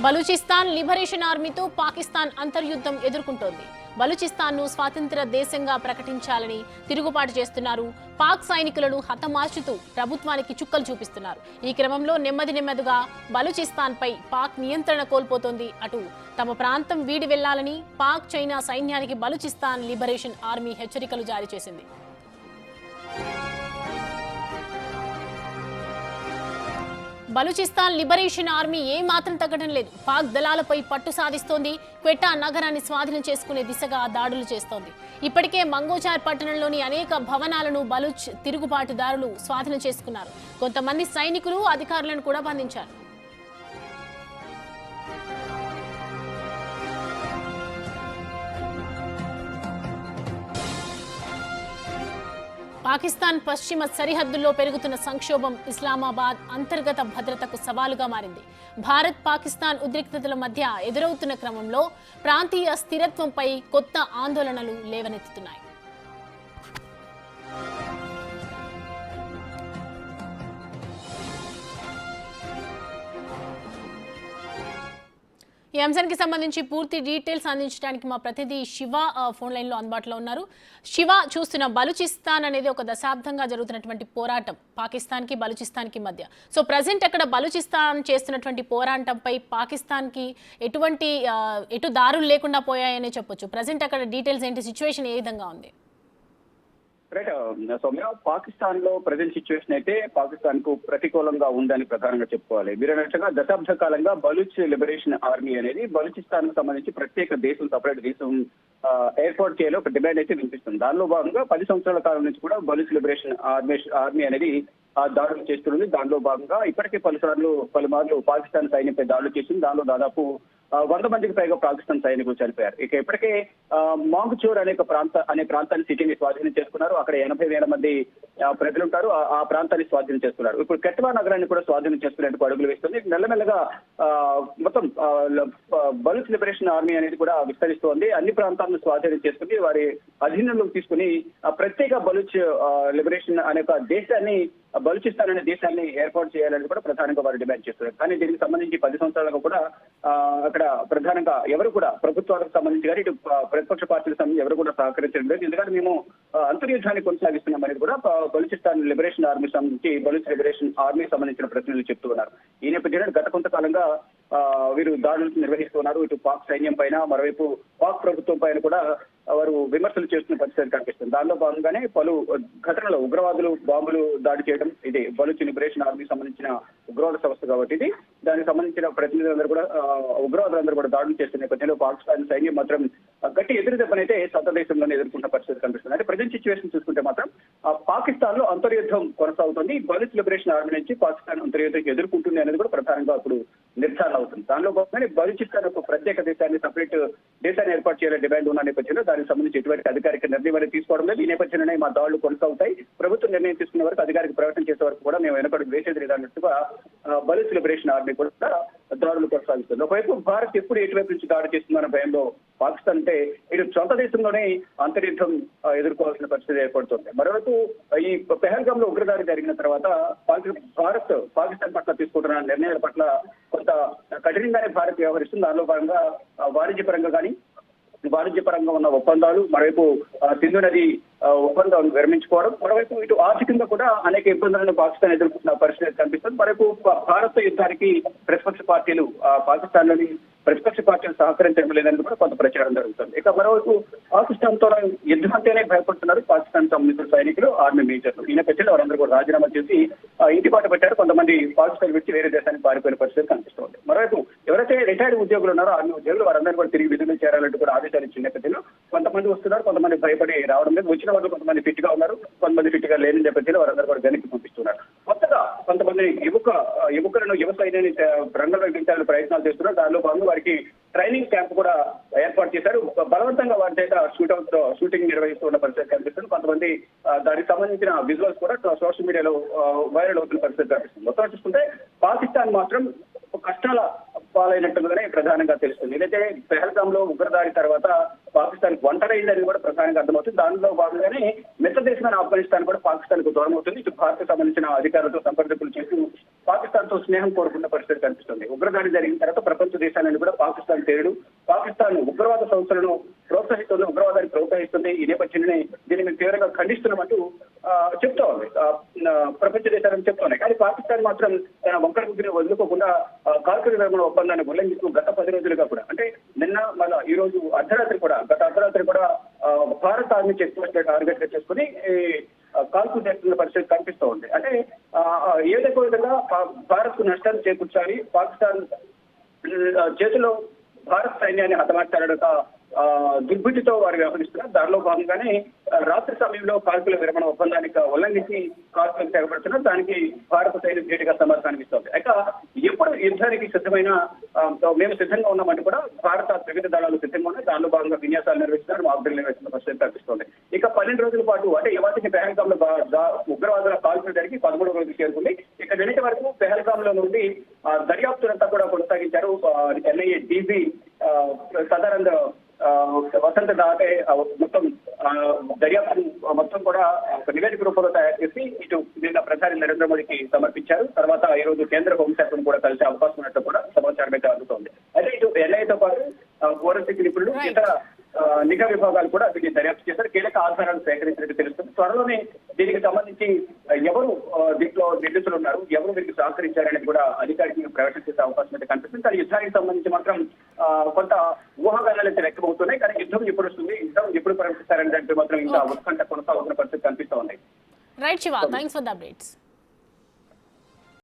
Balochistan liberation ఆర్మీతో Pakistan అంతర్యుద్ధం ఎదుర్కొంటోంది. బలూచిస్తాన్ను స్వాతంత్ర దేశంగా ప్రకటించాలని తిరుగుబాటు చేస్తున్నారు. పాక్ సైనికులను హతమార్చుతూ ప్రభుత్వానికి చుక్కలు చూపిస్తున్నారు. ఈ క్రమంలో నెమ్మదిగా బలూచిస్తాన్పై పాక్ నియంత్రణ కోల్పోతోంది. అటు తమ ప్రాంతం వీడి వెళ్లాలని పాక్ చైనా సైన్యానికి బలూచిస్తాన్ లిబరేషన్ ఆర్మీ హెచ్చరికలు జారీ చేసింది. బలూచిస్తాన్ లిబరేషన్ ఆర్మీ ఏమాత్రం తగ్గడం లేదు. పాక్ దళాలపై పట్టు సాధిస్తోంది. క్వెట్టా నగరాన్ని స్వాధీనం చేసుకునే దిశగా దాడులు చేస్తోంది. ఇప్పటికే మంగోచార్ పట్టణంలోని అనేక భవనాలను బలూచ్ తిరుగుబాటుదారులు స్వాధీనం చేసుకున్నారు. కొంతమంది సైనికులు అధికారులను కూడా బంధించారు. పాకిస్తాన్ పశ్చిమ సరిహద్దుల్లో పెరుగుతున్న సంక్షోభం ఇస్లామాబాద్ అంతర్గత భద్రతకు సవాలుగా మారింది. భారత్ పాకిస్తాన్ ఉద్రిక్తతల మధ్య ఎదురవుతున్న క్రమంలో ప్రాంతీయ స్థిరత్వంపై కొత్త ఆందోళనలు లేవనెత్తుతున్నాయి. ఈ అంశానికి సంబంధించి పూర్తి డీటెయిల్స్ అందించడానికి మా ప్రతినిధి శివ ఫోన్ లైన్ లో అందుబాటులో ఉన్నారు. శివ, చూస్తున్న బలూచిస్తాన్ అనేది ఒక దశాబ్దంగా జరుగుతున్నటువంటి పోరాటం పాకిస్తాన్ కి బలూచిస్తాన్ కి మధ్య. సో ప్రజెంట్ అక్కడ బలూచిస్తాన్ చేస్తున్నటువంటి పోరాటంపై పాకిస్తాన్ కి ఎటు దారులు లేకుండా పోయాయనే చెప్పొచ్చు. ప్రజెంట్ అక్కడ డీటెయిల్స్ ఏంటి, సిచ్యువేషన్ ఏ విధంగా ఉంది? రైట్ సౌమ్య, పాకిస్తాన్ లో ప్రజెంట్ సిచ్యువేషన్ అయితే పాకిస్తాన్ కు ప్రతికూలంగా ఉందని ప్రధానంగా చెప్పుకోవాలి. మీరు అన్నట్టుగా దశాబ్ద కాలంగా బలూచ్ లిబరేషన్ ఆర్మీ అనేది బలూచిస్తాన్ కు సంబంధించి ప్రత్యేక దేశం, సపరేట్ దేశం ఏర్పాటు చేయాలి ఒక డిమాండ్ అయితే వినిపిస్తుంది. దానిలో భాగంగా 10 సంవత్సరాల కాలం నుంచి కూడా బలూచ్ లిబరేషన్ ఆర్మీ అనేది దాడులు చేస్తుంది. దానిలో భాగంగా ఇప్పటికే పలుమార్లు పాకిస్తాన్ సైన్యంపై దాడులు చేసింది. దానిలో దాదాపు 100 మందికి పైగా పాకిస్తాన్ సైనికులు చనిపోయారు. ఇక ఇప్పటికే మాంగ్చోర్ అనే ప్రాంతాన్ని సిటీని స్వాధీనం చేసుకున్నారు. అక్కడ 80,000 మంది ప్రజలు ఉంటారు. ఆ ప్రాంతాన్ని స్వాధీనం చేసుకున్నారు. ఇప్పుడు కెట్వా నగరాన్ని కూడా స్వాధీనం చేసుకునేందుకు అడుగులు వేస్తుంది. మెల్లమెల్లగా మొత్తం బలూచ్ లిబరేషన్ ఆర్మీ అనేది కూడా విస్తరిస్తోంది. అన్ని ప్రాంతాలను స్వాధీనం చేసుకుని వారి అధీనంలోకి తీసుకుని ప్రత్యేక బలూచ్ లిబరేషన్ అనే ఒక దేశాన్ని, బలూచిస్తాన్ అనే దేశాన్ని ఏర్పాటు చేయాలని కూడా ప్రధానంగా వారు డిమాండ్ చేస్తున్నారు. కానీ దీనికి సంబంధించి 10 సంవత్సరాలుగా కూడా అక్కడ ప్రధానంగా ఎవరు కూడా ప్రభుత్వాలకు సంబంధించి కానీ ఇటు ప్రతిపక్ష పార్టీలకు సంబంధించి ఎవరు కూడా సహకరించడం లేదు. ఎందుకంటే మేము అంతర్యుద్ధాన్ని కొనసాగిస్తున్నాం అనేది కూడా బలూచిస్తాన్ లిబరేషన్ ఆర్మీ సంబంధించి బలూచ్ లిబరేషన్ ఆర్మీ సంబంధించిన ప్రతినిధులు చెప్తూ ఉన్నారు. ఈ నేపథ్యంలో గత కొంతకాలంగా వీరు దాడులు నిర్వహిస్తున్నారు. ఇటు పాక్ సైన్యం పైన, మరోవైపు పాక్ ప్రభుత్వం పైన కూడా వారు విమర్శలు చేస్తున్న పరిస్థితి కనిపిస్తుంది. దానిలో భాగంగానే పలు ఘటనలు ఉగ్రవాదులు బాంబులు దాడి చేయడం, ఇది బలూచ్ లిబరేషన్ ఆర్మీ సంబంధించిన ఉగ్రవాద సంస్థ కాబట్టి ఇది దానికి సంబంధించిన ప్రతినిధులందరూ కూడా ఉగ్రవాదులందరూ కూడా దాడులు చేస్తున్న నేపథ్యంలో పాకిస్తాన్ సైన్యం మాత్రం గట్టి ఎదురు దెబ్బనైతే సొంత దేశంలోనే ఎదుర్కొన్న పరిస్థితి కనిపిస్తుంది. అంటే ప్రజెంట్ సిచ్యువేషన్ చూసుకుంటే మాత్రం పాకిస్తాన్ లో అంతర్యుద్ధం కొనసాగుతుంది. బలూచ్ లిబరేషన్ ఆర్మీ నుంచి పాకిస్తాన్ అంతర్యుద్ధం ఎదుర్కొంటుంది అనేది కూడా ప్రధానంగా ఇప్పుడు నిర్ధారణ అవుతుంది. దానిలో భాగంగానే బలూచిస్తాన్ ఒక ప్రత్యేక దేశాన్ని, సపరేట్ దేశాన్ని ఏర్పాటు చేయాలని డిమాండ్ ఉన్న నేపథ్యంలో దానికి సంబంధించి ఎటువంటి అధికారిక నిర్ణయం అనేది తీసుకోవడం లేదు. ఈ నేపథ్యంలోనే మా దాడులు కొనసాగుతాయి. ప్రభుత్వం నిర్ణయం తీసుకునే వరకు, అధికారిక ప్రకటన చేసే వరకు కూడా మేము వెనకడుగు వేసేది లేదన్నట్టుగా బలూచ్ లిబరేషన్ ఆర్మీ కూడా దాడులు కొనసాగిస్తుంది. ఒకవైపు భారత్ ఎప్పుడు ఎటువైపు నుంచి దాడి చేస్తుందన్న భయంలో పాకిస్తాన్ అంటే ఇటు సొంత దేశంలోనే అంతర్యుద్ధం ఎదుర్కోవాల్సిన పరిస్థితి ఏర్పడుతుంది. మరోవైపు ఈ పెహల్గామ్ లో ఉగ్రదాడి జరిగిన తర్వాత భారత్ పాకిస్తాన్ పట్ల తీసుకుంటున్న నిర్ణయాల పట్ల కొంత కఠినంగానే భారత్ వ్యవహరిస్తుంది. దానిలో భాగంగా వాణిజ్యపరంగా ఉన్న ఒప్పందాలు, మరోవైపు సింధు నది ఒప్పందం విరమించుకోవడం, మరోవైపు ఇటు ఆర్థికంగా కూడా అనేక ఇబ్బందులను పాకిస్తాన్ ఎదుర్కొంటున్న పరిస్థితి కనిపిస్తుంది. మరోవైపు భారత యుద్ధానికి ప్రతిపక్ష పార్టీలు, పాకిస్తాన్ లోని ప్రతిపక్ష పార్టీలు సహకరించడం లేదని కూడా కొంత ప్రచారం జరుగుతుంది. ఇక మరోవైపు పాకిస్తాన్ తో యుద్ధం అంటేనే భయపడుతున్నారు పాకిస్తాన్ సంబంధించిన సైనికులు, ఆర్మీ మేజర్లు. ఈ నేపథ్యంలో వారందరూ కూడా రాజీనామా చేసి ఇంటిబాటు పెట్టారు. కొంతమంది పాకిస్తాన్ విడిచి వేరే దేశానికి పారిపోయిన పరిస్థితి కనిపిస్తుంది. మరోవైపు ఎవరైతే రిటైర్డ్ ఉద్యోగులు ఉన్నారో ఆర్మీ ఉద్యోగులు వారందరూ కూడా తిరిగి విధులు చేరాలంటూ కూడా ఆదేశాలు ఇచ్చిన నేపథ్యంలో కొంతమంది వస్తున్నారు, కొంతమంది భయపడి రావడం లేదు. వచ్చిన వాళ్ళు కొంతమంది ఫిట్ గా ఉన్నారు, కొంతమంది ఫిట్ గా లేని నేపథ్యంలో వారందరూ కూడా వెనక్కి పంపిస్తున్నారు. కొత్తగా కొంతమంది యువకులను యువ సైన్యాన్ని రంగంలో దించాలని ప్రయత్నాలు చేస్తున్నారు. దానిలో భాగంగా వారికి ట్రైనింగ్ క్యాంప్ కూడా ఏర్పాటు చేశారు. బలవంతంగా వారి చేత షూటింగ్ నిర్వహిస్తున్న పరిస్థితి కనిపిస్తుంది. కొంతమంది దానికి సంబంధించిన విజువల్స్ కూడా సోషల్ మీడియాలో వైరల్ అవుతున్న పరిస్థితి కనిపిస్తుంది. మొత్తం చూసుకుంటే పాకిస్తాన్ మాత్రం కష్టాల పాలైనట్టుగానే ప్రధానంగా తెలుస్తుంది. ఏదైతే పెహల్గామ్ లో ఉగ్రదాడి తర్వాత పాకిస్తాన్ ఒంటరైందని కూడా ప్రధానంగా అర్థమవుతుంది. దానిలో భాగంగానే మిత్ర దేశమైన ఆఫ్ఘనిస్తాన్ కూడా పాకిస్తాన్ కు దూరం అవుతుంది. ఇటు భారత్ సంబంధించిన అధికారులతో సంప్రదింపులు చేసి పాకిస్తాన్ తో స్నేహం కోరుకున్న పరిస్థితి కనిపిస్తుంది. ఉగ్రదాడి జరిగిన తర్వాత ప్రపంచ దేశాలను కూడా పాకిస్తాన్ తేడు, పాకిస్తాన్ ఉగ్రవాద సంస్థలను ప్రోత్సహిస్తుంది, ఉగ్రవాదాన్ని ప్రోత్సహిస్తుంది. ఈ నేపథ్యంలోనే దీన్ని మేము తీవ్రంగా ఖండిస్తున్నామంటూ చెప్తా ఉంది. ప్రపంచ దేశాలను చెప్తున్నాయి. కానీ పాకిస్తాన్ మాత్రం తన వంకర బుద్ధిని వదులుకోకుండా కాల్పుల విరమణ ఒప్పందాన్ని ఉల్లంఘిస్తూ గత 10 రోజులుగా కూడా, అంటే నిన్న మళ్ళా ఈ రోజు గత అర్ధరాత్రి కూడా భారత ఆర్మీ చెక్ పోస్ట్ టార్గెట్ గా చేసుకుని కాల్పులు చేస్తున్న పరిస్థితి కనిపిస్తూ ఉంది. అంటే ఏదైతే విధంగా భారత్ కు నష్టాన్ని చేకూర్చాలి, పాకిస్తాన్ చేతిలో భారత్ సైన్యాన్ని హతమార్చాలన్న దుర్బుద్ధితో వారు వ్యవహరిస్తున్నారు. దానిలో భాగంగానే రాత్రి సమయంలో కాల్పుల విరమణ ఒప్పందానికి ఉల్లంఘించి కాల్పులకు తెగబడుతున్నారు. దానికి భారత సైన్యం ధీటుగా సమాధానం ఇస్తోంది. అయితే ఎప్పుడు యుద్ధానికి సిద్ధమైన మేము సిద్ధంగా ఉన్నామంటే కూడా భారత త్రివిధ దళాలు సిద్ధంగా ఉన్నాయి. దానిలో భాగంగా విన్యాసాలు నిర్వహిస్తున్నారు, మాక్డ్రిల్ నిర్వహిస్తున్న పరిస్థితి కనిపిస్తోంది. ఇక 12 రోజుల పాటు, అంటే ఇవాటికి పెహల్గామ్ లో ఉగ్రవాదుల కాల్పులు జరిగి 13వ రోజు చేరుకుంది. ఇక నిన్నటి వరకు పెహల్గామ్ లో నుండి దర్యాప్తునంతా కూడా కొనసాగించారు. ఎన్ఐఏ డీజీ సదానంద్ వసంత దాటే మొత్తం దర్యాప్తు మొత్తం కూడా ఒక నివేదిక రూపంలో తయారు చేసి ఇటు నిన్న ప్రధాని నరేంద్ర మోడీకి సమర్పించారు. తర్వాత ఈ రోజు కేంద్ర హోంశాఖను కూడా కలిసే అవకాశం ఉన్నట్టు కూడా సమాచారం అయితే అందుతోంది. అయితే ఇటు ఎన్ఐఏతో పాటు ఫోరెన్సిక్ నిపుణులు, ఇతర నిఘా విభాగాలు కూడా దీన్ని దర్యాప్తు చేశారు. కీలక ఆధారాలు సేకరించినట్టు తెలుస్తుంది. త్వరలోనే దీనికి సంబంధించి ఎవరు దీంట్లో నిందితులు ఉన్నారు, ఎవరు వీరికి సహకరించారనేది కూడా అధికారికంగా ప్రవేశం చేసే అవకాశం అయితే కనిపిస్తుంది. కానీ యుద్ధానికి సంబంధించి మాత్రం కొంత ఊహాగానాలు అయితే వ్యక్తమవుతున్నాయి. కానీ యుద్ధం ఎప్పుడు వస్తుంది, యుద్ధం ఎప్పుడు ప్రవేశిస్తారనే దాంట్లో మాత్రం ఇంకా ఉత్కంఠ కొనసాగుతున్న పరిస్థితి కనిపిస్తూ ఉంది. Right Shiva, thanks for the updates.